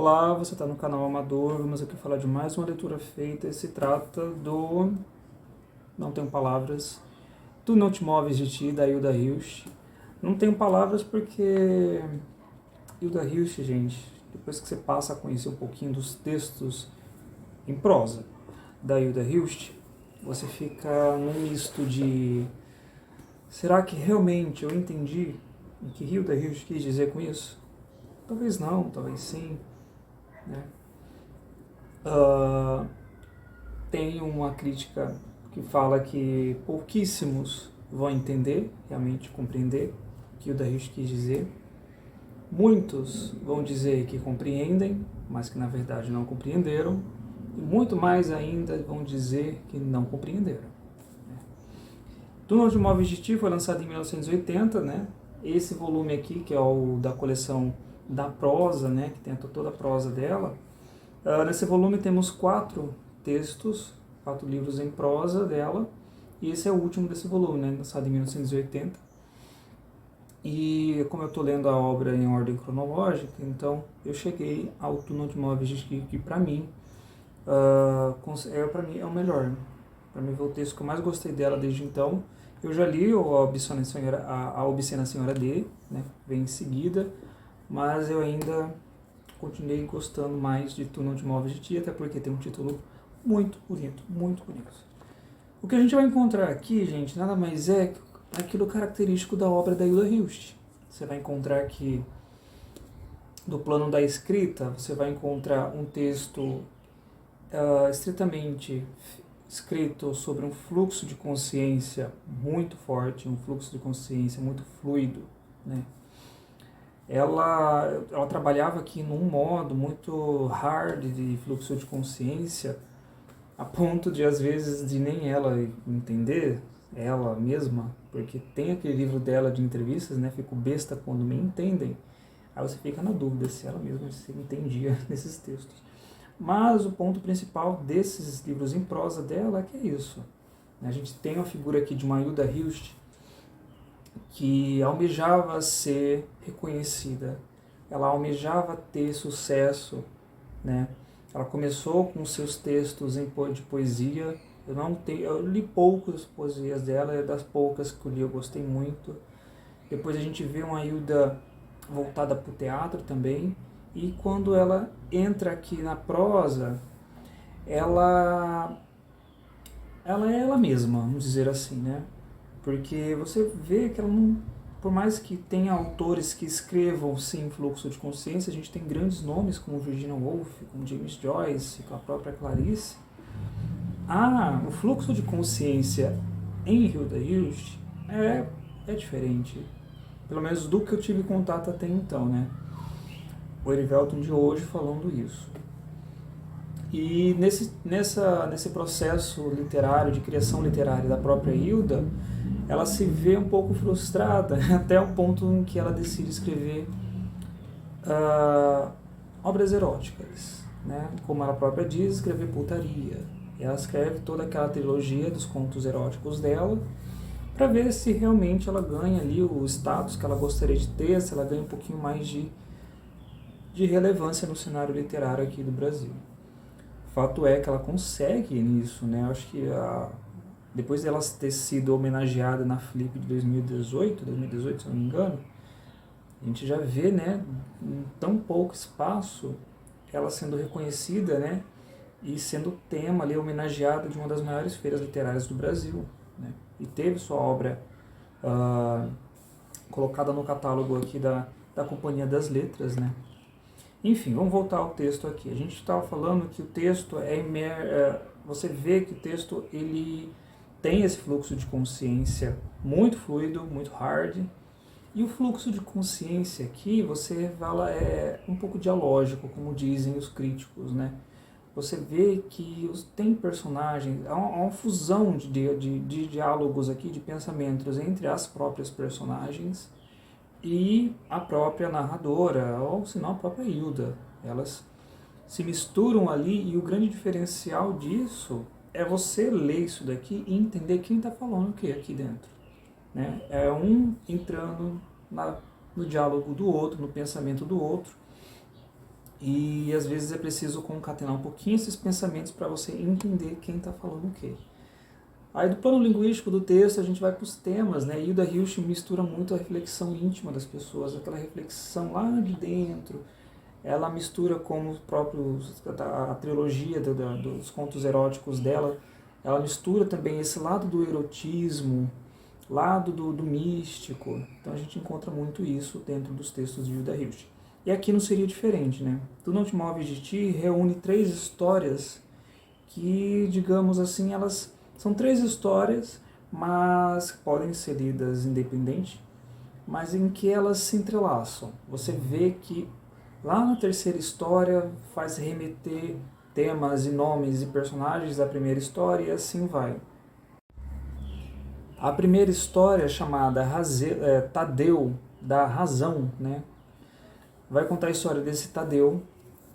Olá, você está no canal Amador, vamos aqui falar de mais uma leitura feita, se trata do Não Tenho Palavras, Tu Não Te Moves de Ti, da Hilda Hilst. Não tenho palavras porque Hilda Hilst, gente, depois que você passa a conhecer um pouquinho dos textos em prosa da Hilda Hilst, você fica num misto de será que realmente eu entendi o que Hilda Hilst quis dizer com isso? Talvez não, talvez sim, né? Tem uma crítica que fala que pouquíssimos vão entender, realmente compreender o que o Hilst quis dizer. Muitos vão dizer que compreendem, mas que na verdade não compreenderam. E muito mais ainda vão dizer que não compreenderam. Túnel de Móveis de Ti foi lançado em 1980, né? Esse volume aqui, que é o da coleção da prosa, né? Que tem toda a prosa dela. Nesse volume temos 4 textos, 4 livros em prosa dela, e esse é o último desse volume, né, lançado em 1980. E como eu estou lendo a obra em ordem cronológica, então eu cheguei ao Túnel de Móveis de Ti, que para mim, é o melhor. Para mim foi o texto que eu mais gostei dela desde então. Eu já li a Obscena Senhora D, né, vem em seguida, mas eu ainda continuei gostando mais de Túnel de Móveis de Ti, até porque tem um título muito bonito, muito bonito. O que a gente vai encontrar aqui, gente, nada mais é aquilo característico da obra da Hilda Hilst. Você vai encontrar aqui, do plano da escrita, você vai encontrar um texto estritamente escrito sobre um fluxo de consciência muito forte, um fluxo de consciência muito fluido, né? Ela trabalhava aqui num modo muito hard de fluxo de consciência, a ponto de, às vezes, de nem ela entender, ela mesma, porque tem aquele livro dela de entrevistas, né, Fico Besta Quando Me Entendem, aí você fica na dúvida se ela mesma se entendia nesses textos. Mas o ponto principal desses livros em prosa dela é que é isso. A gente tem uma figura aqui de uma Hilda Hilst, que almejava ser reconhecida, ela almejava ter sucesso, né? Ela começou com seus textos de poesia. Eu li poucas poesias dela, das poucas que eu li eu gostei muito. Depois a gente vê uma Hilda voltada para o teatro também, e quando ela entra aqui na prosa, ela é ela mesma, vamos dizer assim, né? Porque você vê que ela não, por mais que tenha autores que escrevam sim fluxo de consciência, a gente tem grandes nomes como Virginia Woolf, como James Joyce, com a própria Clarice. O fluxo de consciência em Hilda Hilst é diferente, pelo menos do que eu tive contato até então, né? O Erivelton de hoje falando isso. E nesse processo literário, de criação literária da própria Hilda, ela se vê um pouco frustrada, até o ponto em que ela decide escrever obras eróticas, né? Como ela própria diz, escrever putaria. E ela escreve toda aquela trilogia dos contos eróticos dela, para ver se realmente ela ganha ali o status que ela gostaria de ter, se ela ganha um pouquinho mais de relevância no cenário literário aqui do Brasil. O fato é que ela consegue nisso, né? Eu acho que depois dela ter sido homenageada na Flip de 2018, se não me engano, a gente já vê, né, em tão pouco espaço, ela sendo reconhecida, né, e sendo tema ali, homenageada de uma das maiores feiras literárias do Brasil, né? E teve sua obra colocada no catálogo aqui da Companhia das Letras, né? Enfim, vamos voltar ao texto aqui. A gente estava falando que o texto você vê que o texto ele tem esse fluxo de consciência muito fluido, muito hard. E o fluxo de consciência aqui, você fala, é um pouco dialógico, como dizem os críticos, né? Você vê que tem personagens, há uma fusão de diálogos aqui, de pensamentos entre as próprias personagens e a própria narradora, ou se não a própria Hilda. Elas se misturam ali, e o grande diferencial disso é você ler isso daqui e entender quem está falando o que aqui dentro, né? É um entrando no diálogo do outro, no pensamento do outro, E às vezes é preciso concatenar um pouquinho esses pensamentos para você entender quem está falando o quê. Aí do plano linguístico do texto a gente vai para os temas, né? Hilda Hilst mistura muito a reflexão íntima das pessoas, aquela reflexão lá de dentro. Ela mistura com os próprios, a trilogia dos contos eróticos dela, ela mistura também esse lado do erotismo, lado do místico. Então a gente encontra muito isso dentro dos textos de Hilda Hilst. E aqui não seria diferente, né? Tu Não Te Moves de Ti reúne 3 histórias que, digamos assim, elas são 3 histórias, mas podem ser lidas independente, mas em que elas se entrelaçam. Você vê que lá na terceira história faz remeter temas e nomes e personagens da primeira história e assim vai. A primeira história, chamada Tadeu, da Razão, né? Vai contar a história desse Tadeu.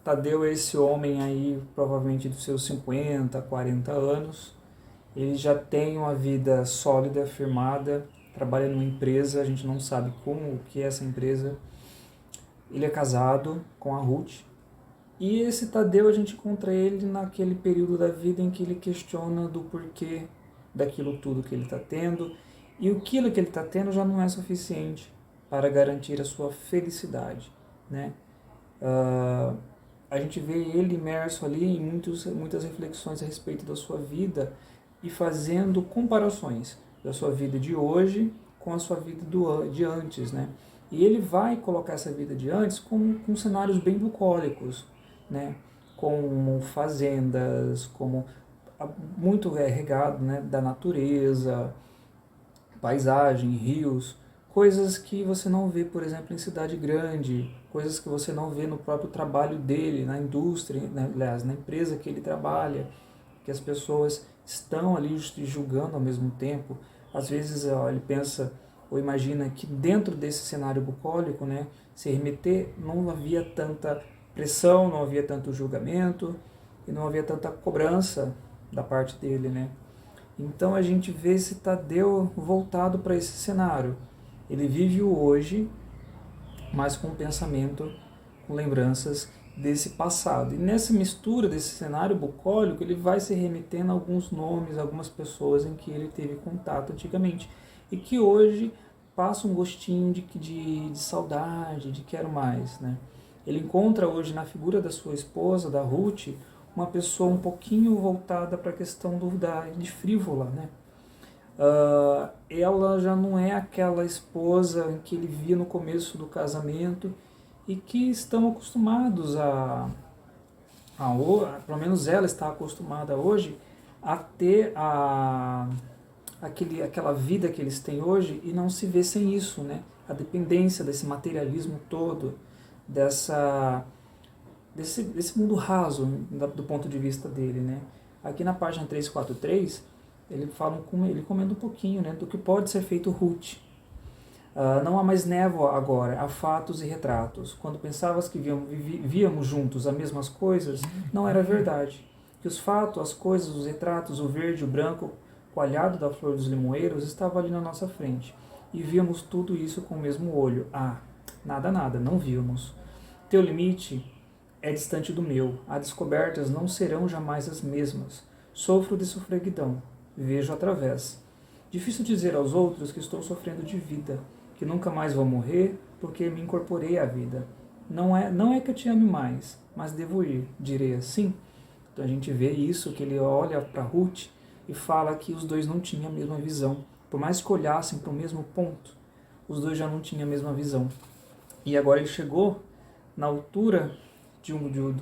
Tadeu é esse homem aí, provavelmente dos seus 50, 40 anos. Ele já tem uma vida sólida, firmada, trabalha numa empresa, a gente não sabe como, o que é essa empresa. Ele é casado com a Ruth. E esse Tadeu, a gente encontra ele naquele período da vida em que ele questiona do porquê daquilo tudo que ele está tendo, e aquilo que ele está tendo já não é suficiente para garantir a sua felicidade, né? A gente vê ele imerso ali em muitas reflexões a respeito da sua vida e fazendo comparações da sua vida de hoje com a sua vida de antes, né? E ele vai colocar essa vida de antes com cenários bem bucólicos, né? Como fazendas, como muito regado, né, da natureza, paisagem, rios, coisas que você não vê, por exemplo, em cidade grande, coisas que você não vê no próprio trabalho dele, na indústria, né, aliás, na empresa que ele trabalha, que as pessoas estão ali julgando ao mesmo tempo. Às vezes ele pensa ou imagina que dentro desse cenário bucólico, né, se remeter, não havia tanta pressão, não havia tanto julgamento e não havia tanta cobrança da parte dele, né? Então a gente vê esse Tadeu voltado para esse cenário. Ele vive o hoje, mas com pensamento, com lembranças desse passado. E nessa mistura desse cenário bucólico, ele vai se remetendo a alguns nomes, algumas pessoas em que ele teve contato antigamente e que hoje passa um gostinho de saudade, de quero mais, né? Ele encontra hoje na figura da sua esposa, da Ruth, uma pessoa um pouquinho voltada para a questão de frívola, né? Ela já não é aquela esposa que ele via no começo do casamento e que estão acostumados pelo menos ela está acostumada hoje a ter aquela vida que eles têm hoje e não se vê sem isso, né? A dependência desse materialismo todo, desse mundo raso do ponto de vista dele, né? Aqui na página 343, ele comenta um pouquinho, né, do que pode ser feito Ruth. Não há mais névoa agora, há fatos e retratos. Quando pensavas que víamos juntos as mesmas coisas, não era verdade. Que os fatos, as coisas, os retratos, o verde, o branco, coalhado da flor dos limoeiros, estava ali na nossa frente. E víamos tudo isso com o mesmo olho. Nada, não víamos. Teu limite é distante do meu. As descobertas não serão jamais as mesmas. Sofro de sofreguidão. Vejo através. Difícil dizer aos outros que estou sofrendo de vida, que nunca mais vou morrer porque me incorporei à vida. Não é que eu te ame mais, mas devo ir, direi assim. Então a gente vê isso, que ele olha para Ruth e fala que os dois não tinham a mesma visão. Por mais que olhassem para o mesmo ponto, os dois já não tinham a mesma visão. E agora ele chegou na altura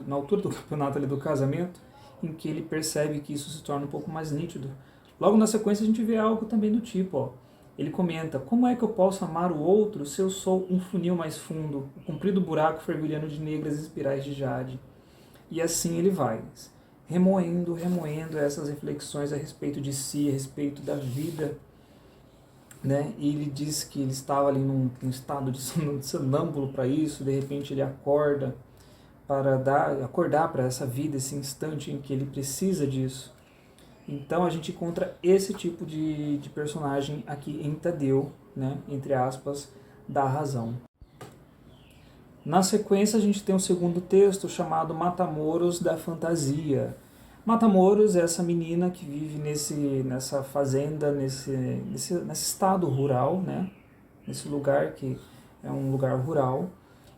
na altura do campeonato ali, do casamento, em que ele percebe que isso se torna um pouco mais nítido. Logo na sequência a gente vê algo também do tipo, ele comenta: como é que eu posso amar o outro se eu sou um funil mais fundo, o comprido buraco fervilhando de negras espirais de jade? E assim ele vai, remoendo essas reflexões a respeito de si, a respeito da vida, né? E ele diz que ele estava ali num estado de sonâmbulo para isso, de repente ele acorda para acordar para essa vida, esse instante em que ele precisa disso. Então a gente encontra esse tipo de personagem aqui em Tadeu, né, entre aspas, da razão. Na sequência, a gente tem o segundo texto chamado Matamoros da Fantasia. Matamoros é essa menina que vive nessa fazenda, nesse estado rural, né? Nesse lugar que é um lugar rural,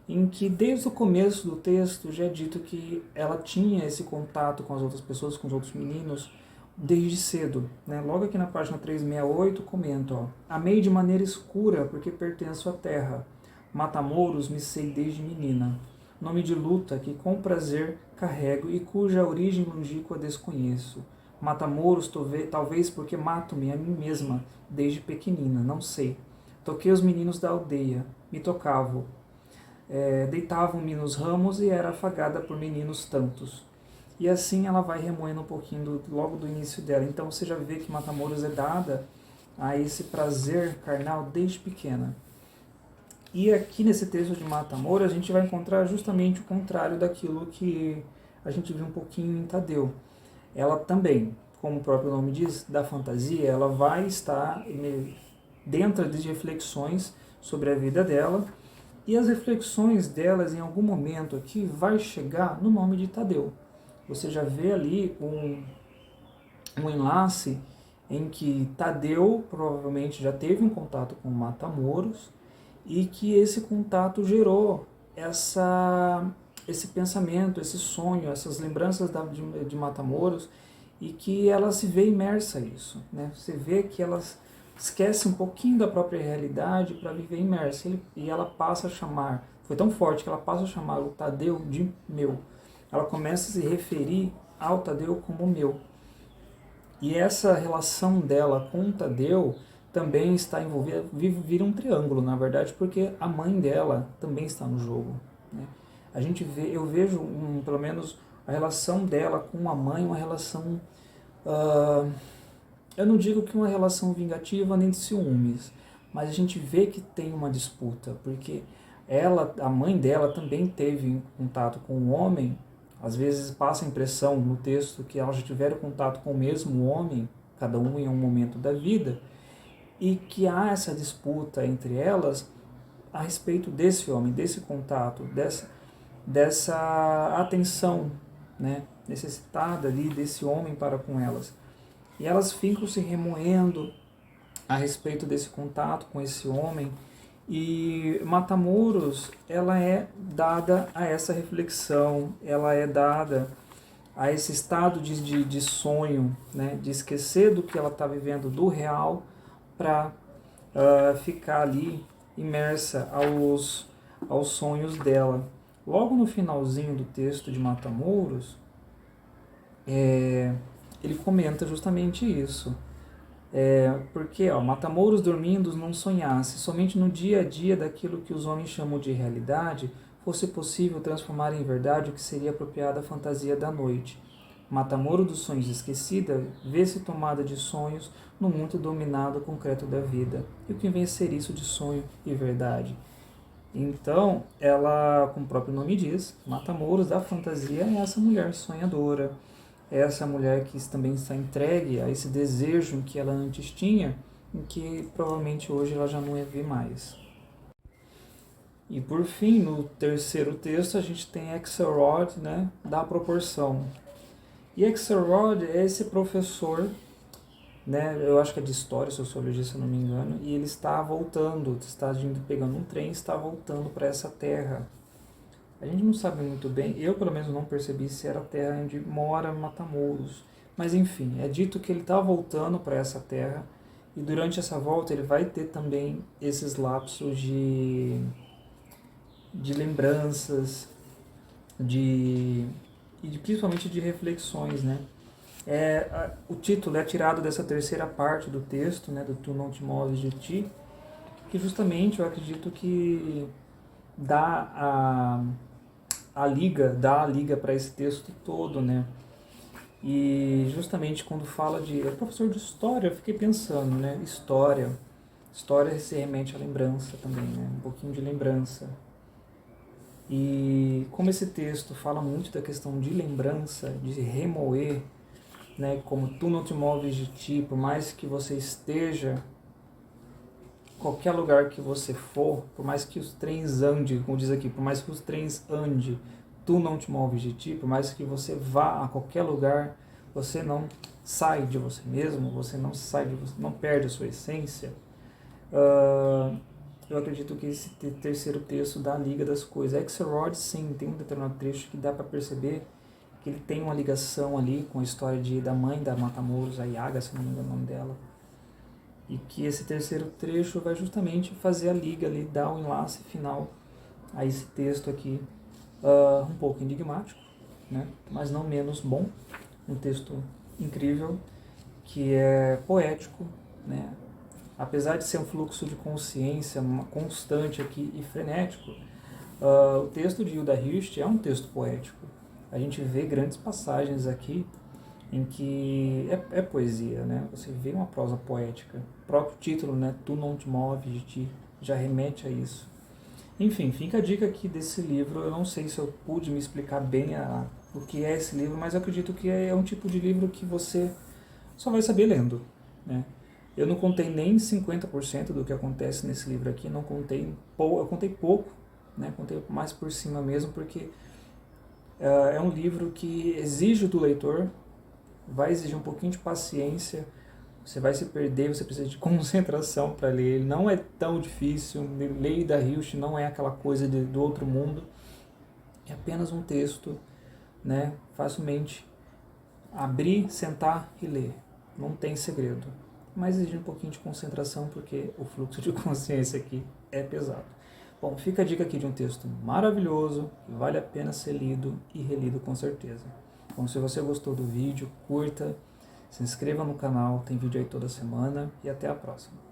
em que desde o começo do texto já é dito que ela tinha esse contato com as outras pessoas, com os outros meninos, desde cedo. Né? Logo aqui na página 368 comenta, ó, amei de maneira escura porque pertenço à terra. Matamouros me sei desde menina. Nome de luta que com prazer carrego e cuja origem longínqua desconheço. Matamouros talvez porque mato-me a mim mesma desde pequenina, não sei. Toquei os meninos da aldeia, me tocavam, deitavam-me nos ramos e era afagada por meninos tantos. E assim ela vai remoendo um pouquinho logo do início dela. Então você já vê que Matamoros é dada a esse prazer carnal desde pequena. E aqui nesse texto de Matamoros a gente vai encontrar justamente o contrário daquilo que a gente viu um pouquinho em Tadeu. Ela também, como o próprio nome diz, da fantasia, ela vai estar dentro de reflexões sobre a vida dela, e as reflexões delas em algum momento aqui vai chegar no nome de Tadeu. Você já vê ali um enlace em que Tadeu provavelmente já teve um contato com Matamoros e que esse contato gerou esse pensamento, esse sonho, essas lembranças de Matamoros, e que ela se vê imersa nisso. Né? Você vê que ela esquece um pouquinho da própria realidade para viver imersa, e ela passa a chamar, foi tão forte que ela passa a chamar o Tadeu de meu. Ela começa a se referir ao Tadeu como meu. E essa relação dela com o Tadeu também está envolvida, vira um triângulo, na verdade, porque a mãe dela também está no jogo. Né? Eu vejo, pelo menos, a relação dela com a mãe, uma relação, eu não digo que uma relação vingativa nem de ciúmes, mas a gente vê que tem uma disputa, porque a mãe dela também teve contato com o homem. Às vezes passa a impressão no texto que elas já tiveram contato com o mesmo homem, cada um em um momento da vida, e que há essa disputa entre elas a respeito desse homem, desse contato, dessa atenção, né, necessitada ali desse homem para com elas. E elas ficam se remoendo a respeito desse contato com esse homem. E Matamoros, ela é dada a essa reflexão, ela é dada a esse estado de sonho, né, de esquecer do que ela está vivendo, do real, para ficar ali imersa aos sonhos dela. Logo no finalzinho do texto de Matamoros, ele comenta justamente isso. Porque Matamoros dormindo não sonhasse, somente no dia a dia daquilo que os homens chamam de realidade, fosse possível transformar em verdade o que seria apropriado à fantasia da noite. Matamoros dos sonhos esquecida, vê-se tomada de sonhos no mundo dominado concreto da vida. E o que vem a ser isso de sonho e verdade? Então, ela, como o próprio nome diz, Matamoros da fantasia é essa mulher sonhadora, é essa mulher que também está entregue a esse desejo que ela antes tinha, em que provavelmente hoje ela já não vê mais. E por fim, no terceiro texto, a gente tem Axelrod, né, da proporção. E Axelrod é esse professor, né, eu acho que é de história, sociologia, se eu não me engano, e ele está voltando, está pegando um trem, está voltando para essa terra. A gente não sabe muito bem, eu pelo menos não percebi se era a terra onde mora Matamoros. Mas enfim, é dito que ele está voltando para essa terra, e durante essa volta ele vai ter também esses lapsos de lembranças, principalmente de reflexões, né? O título é tirado dessa terceira parte do texto, né, do Tu Não Te Moves de Ti, que justamente eu acredito que dá a liga para esse texto todo, né? E justamente quando fala professor de história, eu fiquei pensando, né? História se remete à lembrança também, né? Um pouquinho de lembrança. E como esse texto fala muito da questão de lembrança, de remoer, né? Como tu não te moves de ti, por mais que você esteja qualquer lugar que você for, por mais que os trens andem, como diz aqui, por mais que os trens andem, tu não te moves de ti, por mais que você vá a qualquer lugar, você não sai de você mesmo, você não sai de você, não perde a sua essência. Eu acredito que esse terceiro texto da Liga das Coisas, Axelrod, sim, tem um determinado trecho que dá para perceber que ele tem uma ligação ali com a história da mãe da Matamoros, a Yaga, se não me engano o nome dela, e que esse terceiro trecho vai justamente fazer a liga ali, dar o enlace final a esse texto aqui, um pouco enigmático, né? Mas não menos bom, um texto incrível, que é poético, né? Apesar de ser um fluxo de consciência constante aqui e frenético, o texto de Hilda Hilst é um texto poético. A gente vê grandes passagens aqui em que é poesia, né? Você vê uma prosa poética. O próprio título, né? Tu não te moves de ti, já remete a isso. Enfim, fica a dica aqui desse livro. Eu não sei se eu pude me explicar bem o que é esse livro, mas eu acredito que é um tipo de livro que você só vai saber lendo, né? Eu não contei nem 50% do que acontece nesse livro aqui, não contei, eu contei pouco, né? Contei mais por cima mesmo, porque é um livro que exige do leitor, vai exigir um pouquinho de paciência, você vai se perder, você precisa de concentração para ler, ele não é tão difícil, ler da Hilst não é aquela coisa do outro mundo, é apenas um texto, né? Facilmente abrir, sentar e ler, não tem segredo, mas exige um pouquinho de concentração porque o fluxo de consciência aqui é pesado. Bom, fica a dica aqui de um texto maravilhoso, que vale a pena ser lido e relido com certeza. Bom, se você gostou do vídeo, curta, se inscreva no canal, tem vídeo aí toda semana e até a próxima.